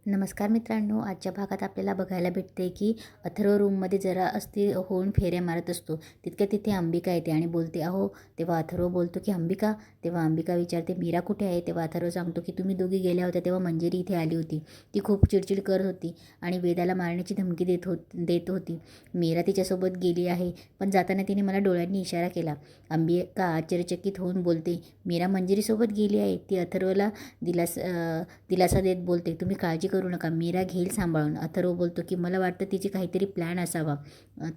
नमस्कार मित्रांनो, आजच्या भागात आपल्याला बघायला भेटते की अथर्व रूममध्ये जरा अस्थिर होऊन फेऱ्या मारत असतो. तितक्या तिथे अंबिका येते आणि बोलते अहो. तेव्हा अथर्व बोलतो की अंबिका. तेव्हा अंबिका विचारते मीरा कुठे आहे. तेव्हा अथर्व सांगतो की तुम्ही दोघी गेल्या होत्या तेव्हा मंजिरी इथे आली होती. ती खूप चिडचिड करत होती आणि वेदाला मारण्याची धमकी देत होती. मीरा तिच्यासोबत गेली आहे, पण जाताना तिने मला डोळ्यांनी इशारा केला. अंबिका आश्चर्यचकित होऊन बोलते मीरा मंजिरीसोबत गेली आहे. ती अथर्वला दिलासा देत बोलते तुम्ही काळजी करू नका, मीरा घेईल सांभाळून. अथर्व बोलतो की मला वाटतं तिची काहीतरी प्लॅन असावा.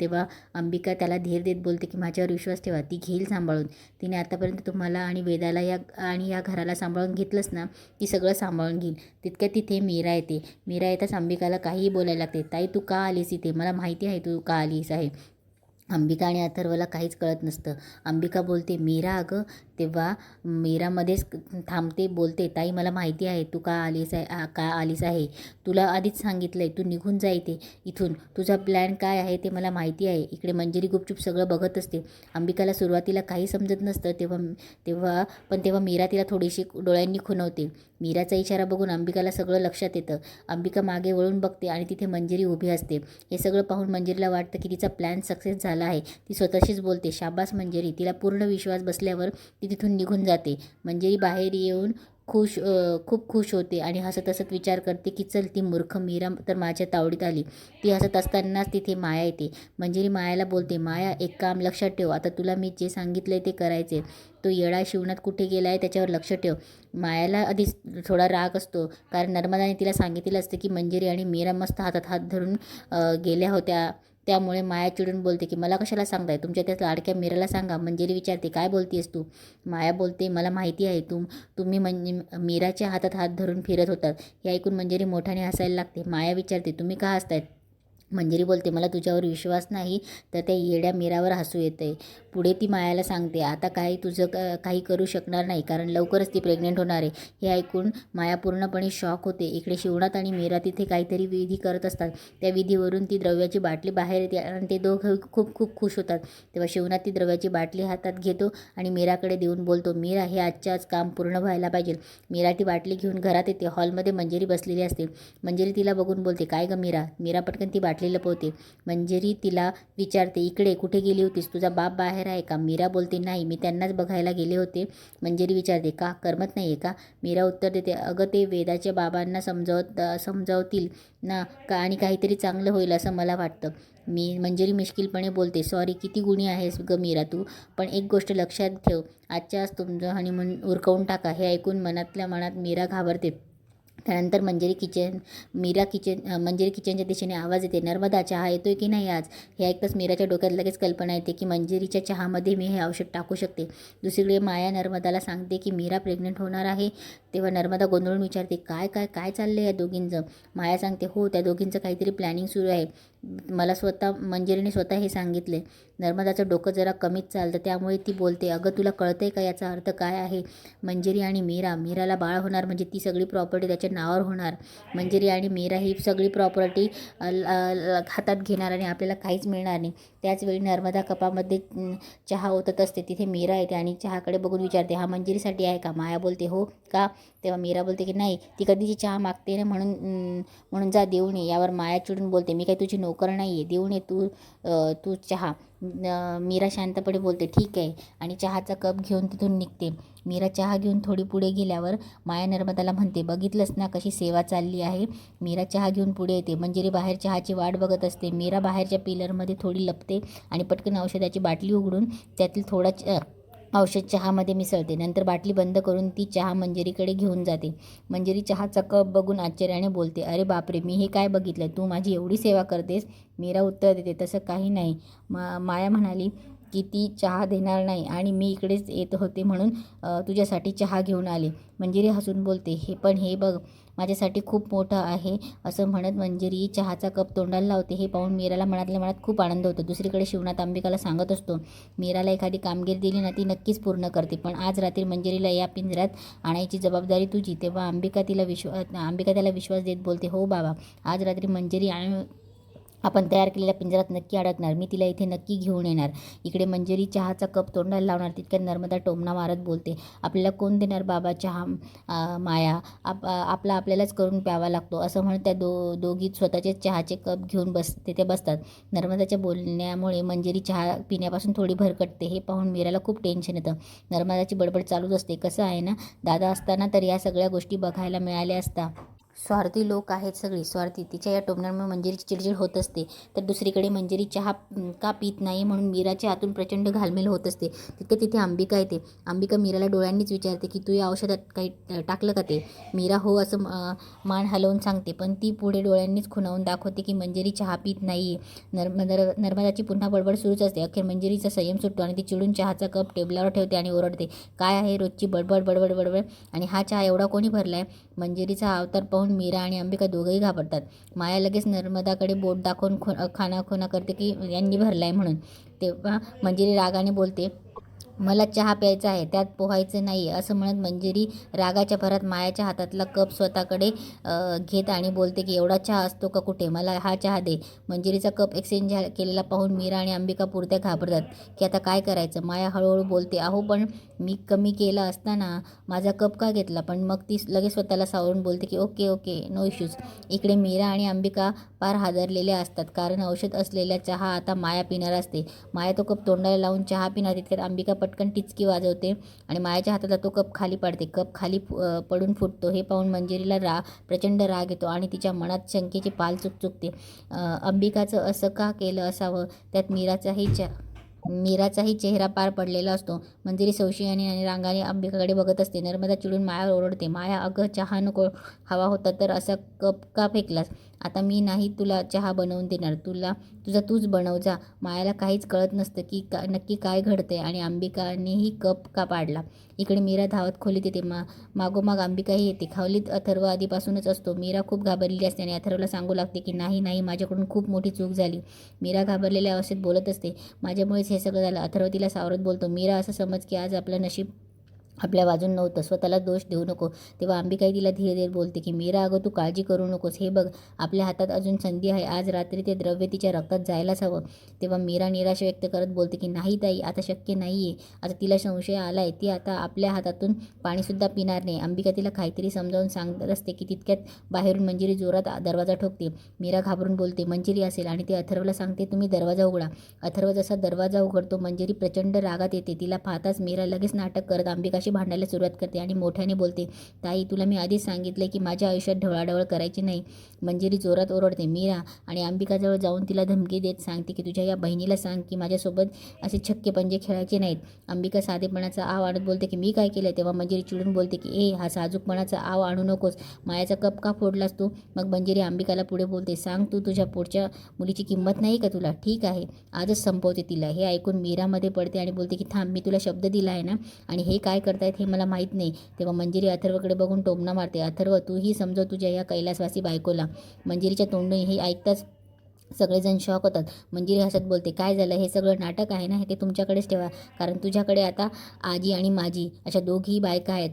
तेव्हा अंबिका त्याला धीर देत बोलते की माझ्यावर विश्वास ठेवा, ती घेईल सांभाळून. तिने आतापर्यंत तुम्हाला आणि वेदाला या घराला सांभाळून घेतलंच ना, ती सगळं सांभाळून घेईल. तितक्या तिथे मीरा येते. मीरा येताच अंबिकाला काहीही बोलायला लागते. ताई तू का आलीस इथे, मला माहिती आहे तू का आलीस आहे. अंबिका आणि अथर्वला काहीच कळत नसतं. अंबिका बोलते मीरा अगं. तेव्हा मीरामध्येच थांबते, बोलते ताई मला माहिती आहे तू का आलीस आहे. तुला आधीच सांगितलं आहे तू निघून जा इथून. तुझा प्लॅन काय आहे ते मला माहिती आहे. इकडे मंजिरी गुपचूप सगळं बघत असते. अंबिकाला सुरुवातीला काही समजत नसतं. तेव्हा मीरा तिला थोडीशी डोळ्यांनी खुणवते. मीराचा इशारा बघून अंबिकाला सगळं लक्षात येतं. अंबिका मागे वळून बघते आणि तिथे मंजिरी उभी असते. हे सगळं पाहून मंजिरीला वाटतं की तिचा प्लॅन सक्सेस झाला आहे. ती स्वतःशीच बोलते शाबास मंजिरी. तिला पूर्ण विश्वास बसल्यावर ती तिथून निघून जाते. मंजिरी बाहेर येऊन खूप खुश होते आणि हसत हसत विचार करते की चल ती मूर्ख मीरा तर माझ्या तावडीत आली. ती हसत असतानाच तिथे माया येते. मंजिरी मायाला बोलते माया एक काम लक्षात ठेव, आता तुला मी जे सांगितलंय ते करायचे. तो येडा शिवनाथ कुठे गेला आहे त्याच्यावर लक्ष ठेव. मायाला आधीच थोडा राग असतो, कारण नर्मदाने तिला सांगितलेलं असतं की मंजिरी आणि मीरा मस्त हातात हात धरून गेल्या होत्या. त्यामुळे माया चिडून बोलते की मला कशाला सांगताय, तुमच्या त्या लाडक्या मीराला सांगा. मंजिरी विचारते काय बोलतेस तू. माया बोलते मला माहिती आहे तुम्ही मीराच्या हातात हात धरून फिरत होतात. हे ऐकून मंजिरी मोठ्याने हसायला लागते. माया विचारते तुम्ही का हसतायत. मंजिरी बोलते मला तुझ्यावर विश्वास नाही तर त्या येड्या मीरावर हसू येते. पुढे ती मायाला सांगते आता काही करू शकणार नाही, कारण लवकरच ती प्रेग्नेंट होणार आहे. हे ऐकून माया पूर्णपणे शॉक होते. इकडे शिवनाथ आणि मीरा तिथे काहीतरी विधी करत असतात. त्या विधीवरून ती द्रव्याची बाटली बाहेर येते आणि ते दोघं खूप खुश होतात. तेव्हा शिवनाथ ती द्रव्याची बाटली हातात घेतो आणि मीराकडे देऊन बोलतो मीरा हे आजच्या आज काम पूर्ण व्हायला पाहिजे. मीरा ती बाटली घेऊन घरात येते. हॉलमध्ये मंजिरी बसलेली असते. मंजिरी तिला बघून बोलते काय ग मीरा. मीरा पटकन ती बाटली लपवते. मंजिरी तिला विचारते इकडे कुठे गेली होतीस, तुझा बाप बाहेर आहे का. मीरा बोलते नाही, मी त्यांनाच बघायला गेले होते. मंजिरी विचारते का करमत नाही आहे का. मीरा उत्तर देते अगं ते वेदाच्या बाबांना समजावतील ना का आणि काहीतरी चांगलं होईल असं मला वाटतं. मंजिरी मिश्किलपणे बोलते सॉरी, किती गुणी आहेस ग मीरा तू. पण एक गोष्ट लक्षात ठेव, आजच्या आज तुमचं हनीमून उरकवून टाका. हे ऐकून मनातल्या मनात मीरा घाबरते. त्यानंतर मंजिरी किचनच्या दिशेने आवाज येते नर्मदा चहा येतोय की नाही आज. हे ऐकताच मीराच्या डोक्यात लगेच कल्पना येते की मंजिरीच्या चहामध्ये मी हे औषध टाकू शकते. दुसरीकडे माया नर्मदाला सांगते की मीरा प्रेग्नेंट होणार आहे. तेव्हा नर्मदा गोंधळून विचारते काय काय काय चाललं या दोघींचं. माया सांगते हो त्या दोघींचं काहीतरी प्लॅनिंग सुरू आहे. मला मंजिरीने स्वतः हे सांगितले. नर्मदाचं डोकं जरा कमीच चालतं, त्यामुळे ती बोलते अगं तुला कळतंय का याचा अर्थ काय आहे. मंजिरी आणि मीराला बाळ होणार म्हणजे ती सगळी प्रॉपर्टी त्याच्या नावावर होणार. मंजिरी आणि मीरा ही सगळी प्रॉपर्टी हातात घेणार आणि आपल्याला काहीच मिळणार नाही. त्याचवेळी नर्मदा कपामध्ये चहा ओतत असते. तिथे मीरा येते आणि चहाकडे बघून विचारते हा मंजिरीसाठी आहे का. माया बोलते हो का. तेव्हा मीरा बोलते की नाही, ती कधीची चहा मागते ना म्हणून जा देऊन ये. यावर माया चिडून बोलते मी काही तुझी नोकर नाही आहे, देऊन ये तू चहा. मीरा शांतपणे बोलते ठीक आहे आणि चहाचा कप घेऊन तिथून निघते. मीरा चहा घेऊन थोडी पुढे गेल्यावर माया नर्मदाला म्हणते बघितलंस ना कशी सेवा चालली आहे. मीरा चहा घेऊन पुढे येते. मंजिरी बाहेर चहाची वाट बघत असते. मीरा बाहेरच्या पिलरमध्ये थोडी लपते आणि पटकन औषधाची बाटली उघडून त्यातील थोडा औषध चहामध्ये मिसळते. नंतर बाटली बंद करून ती चहा मंजिरीकडे घेऊन जाते. मंजिरी चहाचा कप बघून आश्चर्याने बोलते अरे बापरे, मी हे काय बघितलं, तू माझी एवढी सेवा करतेस. मीरा उत्तर देते तसं काही नाही. माया म्हणाली की ती चहा देणार नाही आणि मी इकडेच येत होते म्हणून तुझ्यासाठी चहा घेऊन आले. मंजिरी हसून बोलते हे बघ माझ्यासाठी खूप मोठं आहे. असं म्हणत मंजिरी चहाचा कप तोंडाला लावते. हे पाहून मीराला मनातल्या मनात खूप आनंद होतो. दुसरीकडे शिवनाथ अंबिकाला सांगत असतो मीराला एखादी कामगिरी दिली ना ती नक्कीच पूर्ण करते, पण आज रात्री मंजिरीला या पिंजऱ्यात आणायची जबाबदारी तुझी. तेव्हा अंबिका त्याला विश्वास देत बोलते हो बाबा, आज रात्री मंजिरी आपण तयार केलेल्या पिंजऱ्यात नक्की अडकणार. मी तिला इथे नक्की घेऊन येणार. इकडे मंजिरी चहाचा कप तोंडाला लावणार. तितक्यात नर्मदा टोमणा मारत बोलते, आपल्याला कोण देणार बाबा चहा? माया, आपला आपल्यालाच करून प्यावा लागतो. असं म्हणत त्या दोघी स्वतःचे चहाचे कप घेऊन तिथे बसतात. नर्मदाच्या बोलण्यामुळे मंजिरी चहा पिण्यापासून थोडी भरकटते. हे पाहून मीराला खूप टेन्शन येतं. नर्मदाची बडबड चालूच असते, कसं आहे ना, दादा असताना तर या सगळ्या गोष्टी बघायला मिळाल्या असता. स्वार्थी लोक आहेत सगळी, स्वार्थी. तिच्या या टोमण्यामुळे मंजिरीची चिडचिड होत असते. तर दुसरीकडे मंजिरी चहा का पित नाही म्हणून मीराच्या हातून प्रचंड घालमेल होत असते. तिथे अंबिका येते. अंबिका मीराला डोळ्यांनीच विचारते की तू या औषधात काही टाकलं का ते? मीरा हो असं मान हलवून सांगते, पण ती पुढे डोळ्यांनीच खुणावून दाखवते की मंजिरी चहा पित नाही. नर्मदाची पुन्हा बडबड सुरूच असते. अखेर मंजिरीचा संयम सुटतो आणि ती चिडून चहाचा कप टेबलावर ठेवते आणि ओरडते, काय आहे रोजची बडबड बडबड बडबड, आणि हा चहा एवढा कोणी भरलाय? मंजिरीचा अवतार पाहून मीरा आणि अंबिका दोघंही घाबरतात. माया लगेच नर्मदाकडे बोट दाखवून खानाखुणा करते की यांनी भरलाय म्हणून. तेव्हा मंजिरी रागाने बोलते, मला चहा प्यायचा आहे, त्यात पोहायचं नाही. असं म्हणत मंजिरी रागाच्या भरात मायाच्या हातातला कप स्वतःकडे घेत आणि बोलते की एवढा चहा असतो का कुठे? मला हा चहा दे. मंजिरीचा कप एक्सचेंज केलेला पाहून मीरा आणि अंबिका पुरत्या घाबरतात की आता काय करायचं. माया हळूहळू बोलते, अहो पण मी कमी केला असताना माझा कप का घेतला? पण मग ती लगेच स्वतःला सावरून बोलते की ओके ओके, नो इश्यूज. इकडे मीरा आणि अंबिका फार हादरलेल्या असतात, कारण औषध असलेला चहा आता माया पिणार असते. माया तो कप तोंडाला लावून चहा पिणार. तितक्यात अंबिका पटकन टिचकी वाजवते आणि मायाच्या हातातला तो कप खाली पाडते. कप खाली पडून फुटतो. हे पाहून मंजिरीला प्रचंड राग येतो आणि तिच्या मनात शंकेची पाल चुकचुकते. अंबिकाचं असं का केलं असावं? त्यात मीराचाही चेहरा पार पडलेला असतो. मंजिरी संशयाने आणि रागाने अंबिकाकडे बघत असते. नर्मदा चिडून मायावर ओरडते, माया अगं चहा नको हवा होता तर असा कप का फेकलास? आता मी नाही तुला चहा बनवून देणार, तुझा तूच बनव जा. मायाला काहीच कळत नसतं की नक्की काय घडतंय आणि अंबिकानेही कप का पाडला. इकडे मीरा धावत खोलीत येते. मागोमाग अंबिकाही येते. खावलीत अथर्व आधीपासूनच असतो. मीरा खूप घाबरलेली असते आणि अथर्वला सांगू लागते की नाही नाही, माझ्याकडून खूप मोठी चूक झाली. मीरा घाबरलेल्या अवस्थेत बोलत असते, माझ्यामुळेच हे सगळं झालं. अथर्व तिला सावरत बोलतो, मीरा असं समज की आज आपलं नशीब आपल्या बाजून नव्हतं, स्वतःला दोष देऊ नको. तेव्हा अंबिकाही तिला धीर धीर बोलते की मीरा अगं तू काळजी करू नकोस, हे बघ आपल्या हातात अजून संधी आहे. आज रात्री ते द्रव्य तिच्या रक्तात जायलाच हवं. तेव्हा मीरा निराशा व्यक्त करत बोलते की नाही ताई, आता शक्य नाही आहे. आता तिला संशय आला आहे, ती आता आपल्या हातातून पाणीसुद्धा पिणार नाही. अंबिका तिला काहीतरी समजावून सांगत असते की तितक्यात बाहेरून मंजिरी जोरात दरवाजा ठोकते. मीरा घाबरून बोलते, मंजिरी असेल, आणि ती अथर्वला सांगते तुम्ही दरवाजा उघडा. अथर्व जसा दरवाजा उघडतो मंजिरी प्रचंड रागात येते. तिला पाहताच मीरा लगेच नाटक करत अंबिकाशी भांडायला सुरुवात करते आणि मोठ्याने बोलते, ताई तुला मी आधीच सांगितले की माझ्या आयुष्यात ढवळाढवळ करायची नाही. मंजिरी जोरात ओरडते. मीरा आणि अंबिकाजवळ जाऊन तिला धमकी देत सांगते की तुझ्या या बहिणीला सांग की माझ्यासोबत असे छक्के पंजे खेळायचे नाहीत. अंबिका साधेपणाचा आव आणत बोलते की मी काय केलं? तेव्हा मंजिरी चिडून बोलते की हा साजूकपणाचा आव आणू नकोस. मायाचा कप का फोडलास तू? मग मंजिरी अंबिकाला पुढे बोलते, सांग तू तुझ्या पुढच्या मुलीची किंमत नाही का तुला? ठीक आहे, आजच संपवते तिला. हे ऐकून मीरामध्ये पडते आणि बोलते की थांब, मी तुला शब्द दिला आहे ना, आणि हे काय करतायत हे मला माहीत नाही. तेव्हा मंजिरी अथर्वकडे बघून टोमणा मारते, अथर्व तूही समजव तुझ्या या कैलासवासी बायकोला. मंजिरीच्या तोंडून हे ऐकताच सगळेजण शॉक होतात. मंजिरी हसत बोलते, काय झालं? हे सगळं नाटक आहे ना, हे ते तुमच्याकडेच ठेवा, कारण तुझ्याकडे आता आजी आणि माझी अशा दोघीही बायका आहेत.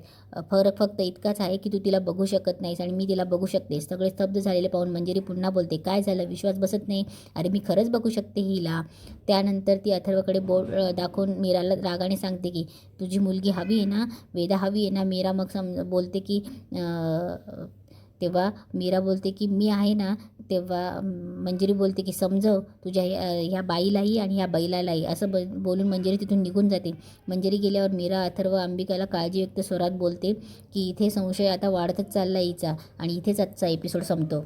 फरक फक्त इतकाच आहे की तू तिला बघू शकत नाहीस आणि मी तिला बघू शकते. सगळे स्तब्ध झालेले पाहून मंजिरी पुन्हा बोलते, काय झालं? विश्वास बसत नाही? अरे मी खरंच बघू शकते हिला. त्यानंतर ती अथर्वकडे बोट दाखवून मीराला रागाने सांगते की तुझी मुलगी हवी आहे ना, वेदा हवी आहे ना? मीरा मग बोलते की तेव्हा मीरा बोलते की मी आहे ना. तेव्हा मंजिरी बोलते की समजव तुझ्या ह्या बाईलाही आणि ह्या बैलालाही. असं बोलून मंजिरी तिथून निघून जाते. मंजिरी गेल्यावर मीरा अथर्व अंबिकाला काळजी व्यक्त स्वरात बोलते की इथे संशय आता वाढतच चालला हिचा, आणि इथेच आजचा एपिसोड संपतो.